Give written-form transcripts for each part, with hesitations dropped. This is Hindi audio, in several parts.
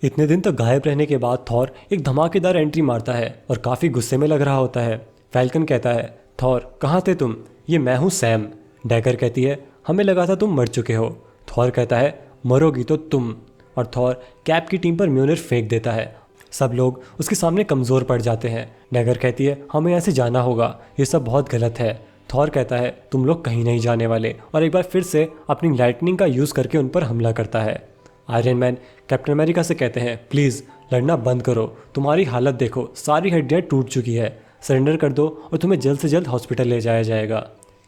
इतने दिन तक गायब रहने के बाद थॉर एक धमाकेदार एंट्री मारता है और काफ़ी गुस्से में लग रहा होता है। फैल्कन कहता है, थॉर कहाँ थे तुम? ये मैं हूँ सैम। डैगर कहती है, हमें लगा था तुम मर चुके हो। थॉर कहता है, मरोगी तो तुम। और थॉर कैप की टीम पर म्योनिर फेंक देता है। सब लोग उसके सामने कमज़ोर पड़ जाते हैं। डैगर कहती है, हमें यहाँ से जाना होगा, ये सब बहुत गलत है। थॉर कहता है, तुम लोग कहीं नहीं जाने वाले, और एक बार फिर से अपनी लाइटनिंग का यूज़ करके उन पर हमला करता है। आयरन मैन कैप्टन अमेरिका से कहते हैं, प्लीज़ लड़ना बंद करो, तुम्हारी हालत देखो, सारी हड्डियाँ टूट चुकी है, सरेंडर कर दो और तुम्हें जल्द से जल्द हॉस्पिटल ले जाया जाएगा।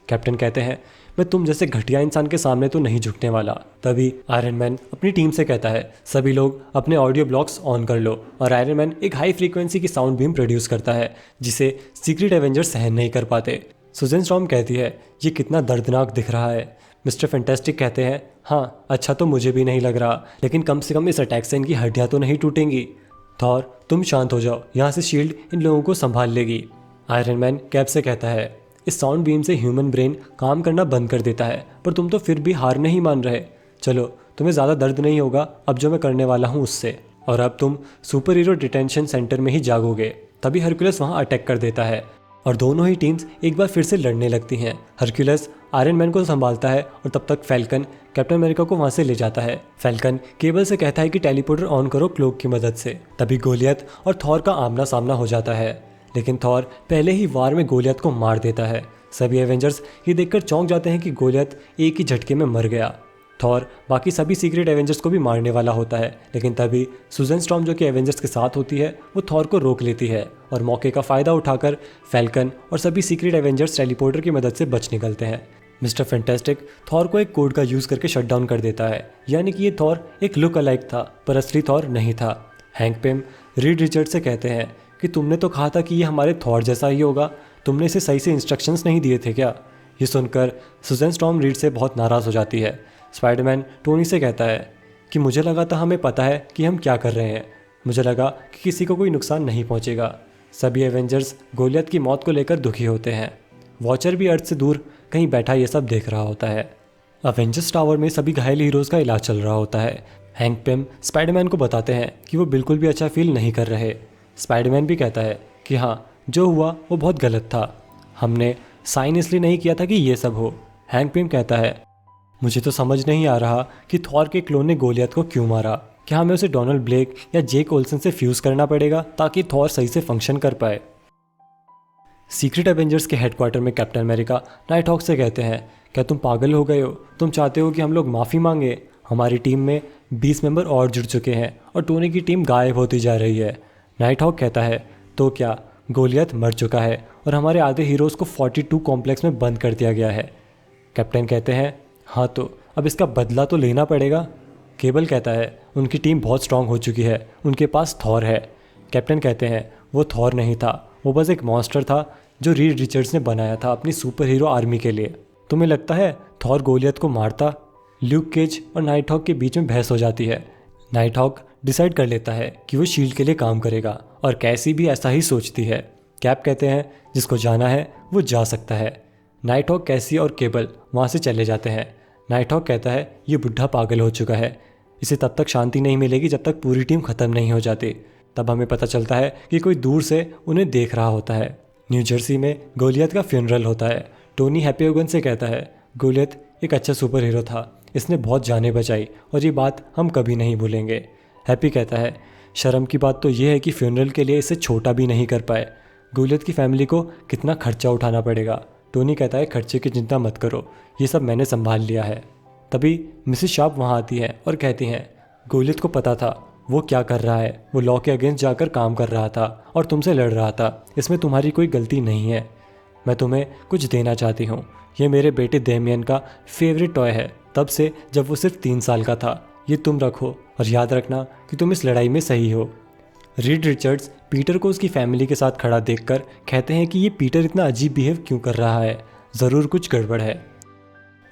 कैप्टन कहते हैं, मैं तुम जैसे घटिया इंसान के सामने तो नहीं झुकने वाला। तभी आयरन मैन अपनी टीम से कहता है, सभी लोग अपने ऑडियो ब्लॉक्स ऑन कर लो। और आयरन मैन एक हाई फ्रीक्वेंसी की साउंड बीम प्रोड्यूस करता है जिसे सीक्रेट एवेंजर्स सहन नहीं कर पाते। सुजन स्टॉर्म कहती है, ये कितना दर्दनाक दिख रहा है। मिस्टर फैंटास्टिक कहते हैं, हाँ अच्छा तो मुझे भी नहीं लग रहा, लेकिन कम से कम इस अटैक से इनकी हड्डियाँ तो नहीं टूटेंगी। थॉर तुम शांत हो जाओ, यहाँ से शील्ड इन लोगों को संभाल लेगी। आयरन मैन कैप से कहता है, इस साउंड बीम से ह्यूमन ब्रेन काम करना बंद कर देता है, पर तुम तो फिर भी हार नहीं मान रहे। चलो तुम्हें ज़्यादा दर्द नहीं होगा अब जो मैं करने वाला हूँ उससे, और अब तुम सुपर हीरो डिटेंशन सेंटर में ही जागोगे। तभी हरक्यूलस वहाँ अटैक कर देता है और दोनों ही टीम्स एक बार फिर से लड़ने लगती हैं। हरक्यूलस आयरन मैन को संभालता है और तब तक फैल्कन कैप्टन अमेरिका को वहाँ से ले जाता है। फैल्कन केबल से कहता है कि टेलीपोर्टर ऑन करो क्लोक की मदद से। तभी गोलियत और थॉर का आमना सामना हो जाता है, लेकिन थॉर पहले ही वार में गोलियत को मार देता है। सभी एवेंजर्स ये देखकर चौंक जाते हैं कि गोलियत एक ही झटके में मर गया। थॉर बाकी सभी सीक्रेट एवेंजर्स को भी मारने वाला होता है, लेकिन तभी सुजन स्टॉर्म जो कि एवेंजर्स के साथ होती है वो थॉर को रोक लेती है और मौके का फ़ायदा उठाकर फैल्कन और सभी सीक्रेट एवेंजर्स टेलीपोर्टर की मदद से बच निकलते हैं। मिस्टर फैंटास्टिक थॉर को एक कोड का यूज़ करके शट डाउन कर देता है, यानी कि ये थॉर एक लुक अलाइक था पर असली थॉर नहीं था। हैंक पिम रीड रिचर्ड से कहते हैं कि तुमने तो कहा था कि ये हमारे थॉर जैसा ही होगा, तुमने इसे सही से इंस्ट्रक्शंस नहीं दिए थे क्या? ये सुनकर सुजन स्टॉर्म रीड से बहुत नाराज़ हो जाती है। स्पाइडरमैन टोनी से कहता है कि मुझे लगा था हमें पता है कि हम क्या कर रहे हैं, मुझे लगा कि किसी को कोई नुकसान नहीं पहुंचेगा। सभी एवेंजर्स गोलियत की मौत को लेकर दुखी होते हैं। वॉचर भी अर्थ से दूर कहीं बैठा ये सब देख रहा होता है। अवेंजर्स टावर में सभी घायल हीरोज़ का इलाज चल रहा होता है। हैंक पिम स्पाइडरमैन को बताते हैं कि वो बिल्कुल भी अच्छा फील नहीं कर रहे। स्पाइडरमैन भी कहता है कि हाँ जो हुआ वो बहुत गलत था, हमने साइन इसलिए नहीं किया था कि ये सब हो। हैंक पिम कहता है, मुझे तो समझ नहीं आ रहा कि थॉर के क्लोन ने गोलियत को क्यों मारा। क्या हमें उसे डोनाल्ड ब्लेक या जेक ओल्सन से फ्यूज़ करना पड़ेगा ताकि थॉर सही से फंक्शन कर पाए? सीक्रेट एवेंजर्स के हेडक्वार्टर में कैप्टन अमेरिका नाइट हॉक से कहते हैं, क्या तुम पागल हो गए हो? तुम चाहते हो कि हम लोग माफ़ी मांगे? हमारी टीम में 20 मेंबर और जुड़ चुके हैं और टोनी की टीम गायब होती जा रही है। नाइट हॉक कहता है, तो क्या गोलियत मर चुका है और हमारे आधे हीरोज़ को 42 कॉम्प्लेक्स में बंद कर दिया गया है। कैप्टन कहते हैं, हाँ तो अब इसका बदला तो लेना पड़ेगा। केबल कहता है, उनकी टीम बहुत स्ट्रांग हो चुकी है, उनके पास थॉर है। कैप्टन कहते हैं, वो थॉर नहीं था, वो बस एक मॉन्स्टर था जो रीड रिचर्ड्स ने बनाया था अपनी सुपर हीरो आर्मी के लिए। तुम्हें लगता है थॉर गोलियत को मारता? ल्यूक केज और नाइट हॉक के बीच में बहस हो जाती है। नाइट हॉक डिसाइड कर लेता है कि वो शील्ड के लिए काम करेगा और कैसी भी ऐसा ही सोचती है। कैप कहते हैं, जिसको जाना है वो जा सकता है। नाइट हॉक, कैसी और केबल वहाँ से चले जाते हैं। नाइट हॉक कहता है, ये बुढ़ा पागल हो चुका है, इसे तब तक शांति नहीं मिलेगी जब तक पूरी टीम ख़त्म नहीं हो जाती। तब हमें पता चलता है कि कोई दूर से उन्हें देख रहा होता है। न्यू जर्सी में गोलियत का फ्यूनरल होता है। टोनी हैप्पी होगन से कहता है, गोलियत एक अच्छा सुपर हीरो था, इसने बहुत जानें बचाई और ये बात हम कभी नहीं भूलेंगे। हैप्पी कहता है, शर्म की बात तो ये है कि फ्यूनरल के लिए इसे छोटा भी नहीं कर पाए। गोलियत की फैमिली को कितना खर्चा उठाना पड़ेगा। टोनी कहता है, खर्चे की चिंता मत करो, ये सब मैंने संभाल लिया है। तभी मिसेस शार्प वहाँ आती हैं और कहती हैं, गोलियत को पता था वो क्या कर रहा है, वो लॉ के अगेंस्ट जाकर काम कर रहा था और तुमसे लड़ रहा था, इसमें तुम्हारी कोई गलती नहीं है। मैं तुम्हें कुछ देना चाहती हूँ, ये मेरे बेटे डेमियन का फेवरेट टॉय है, तब से जब वो सिर्फ 3 साल का था। ये तुम रखो और याद रखना कि तुम इस लड़ाई में सही हो। रीड रिचर्ड्स पीटर को उसकी फैमिली के साथ खड़ा देखकर कहते हैं कि ये पीटर इतना अजीब बिहेव क्यों कर रहा है, ज़रूर कुछ गड़बड़ है।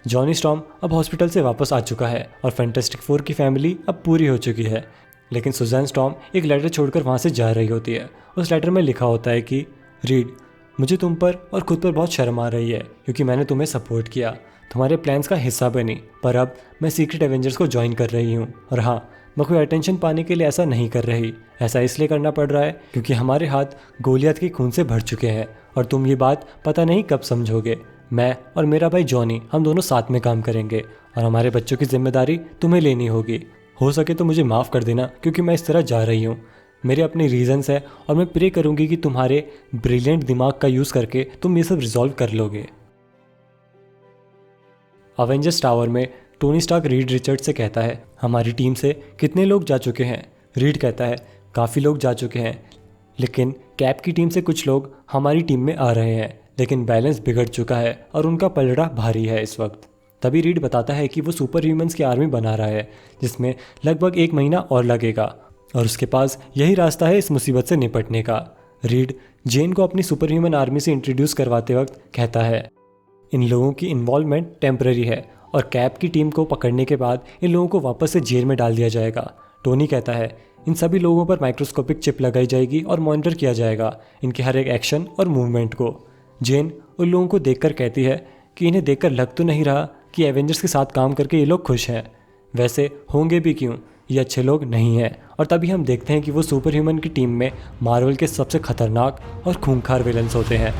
जॉनी स्टॉर्म अब हॉस्पिटल से वापस आ चुका है और फैंटास्टिक फोर की फैमिली अब पूरी हो चुकी है, लेकिन सुजैन स्टॉर्म एक लेटर छोड़कर वहाँ से जा रही होती है। उस लेटर में लिखा होता है कि रीड, मुझे तुम पर और खुद पर बहुत शर्म आ रही है क्योंकि मैंने तुम्हें सपोर्ट किया, तुम्हारे प्लान्स का हिस्सा बनी, पर अब मैं सीक्रेट एवेंजर्स को ज्वाइन कर रही हूँ और हाँ, मैं कोई अटेंशन पाने के लिए ऐसा नहीं कर रही। ऐसा इसलिए करना पड़ रहा है क्योंकि हमारे हाथ गोलियत के खून से भर चुके हैं और तुम ये बात पता नहीं कब समझोगे। मैं और मेरा भाई जॉनी हम दोनों साथ में काम करेंगे और हमारे बच्चों की जिम्मेदारी तुम्हें लेनी होगी। हो सके तो मुझे माफ़ कर देना क्योंकि मैं इस तरह जा रही हूँ। मेरे अपने रीजंस है और मैं प्रे करूँगी कि तुम्हारे ब्रिलियंट दिमाग का यूज़ करके तुम ये सब रिजॉल्व कर लोगे। अवेंजर्स टावर में टोनी स्टार्क रीड रिचर्ड से कहता है, हमारी टीम से कितने लोग जा चुके हैं? रीड कहता है, काफ़ी लोग जा चुके हैं, लेकिन कैप की टीम से कुछ लोग हमारी टीम में आ रहे हैं, लेकिन बैलेंस बिगड़ चुका है और उनका पलड़ा भारी है इस वक्त। तभी रीड बताता है कि वो सुपर ह्यूमंस की आर्मी बना रहा है जिसमें लगभग 1 महीना और लगेगा और उसके पास यही रास्ता है इस मुसीबत से निपटने का। रीड जेन को अपनी सुपर ह्यूमन आर्मी से इंट्रोड्यूस करवाते वक्त कहता है, इन लोगों की इन्वॉल्वमेंट टेम्पररी है और कैप की टीम को पकड़ने के बाद इन लोगों को वापस से जेल में डाल दिया जाएगा। टोनी कहता है, इन सभी लोगों पर माइक्रोस्कोपिक चिप लगाई जाएगी और मॉनिटर किया जाएगा इनके हर एक एक्शन और मूवमेंट को। जेन उन लोगों को देखकर कहती है कि इन्हें देखकर लग तो नहीं रहा कि एवेंजर्स के साथ काम करके ये लोग खुश हैं। वैसे होंगे भी क्यों, ये अच्छे लोग नहीं हैं। और तभी हम देखते हैं कि वो सुपर ह्यूमन की टीम में मार्वल के सबसे खतरनाक और खूंखार विलन्स होते हैं।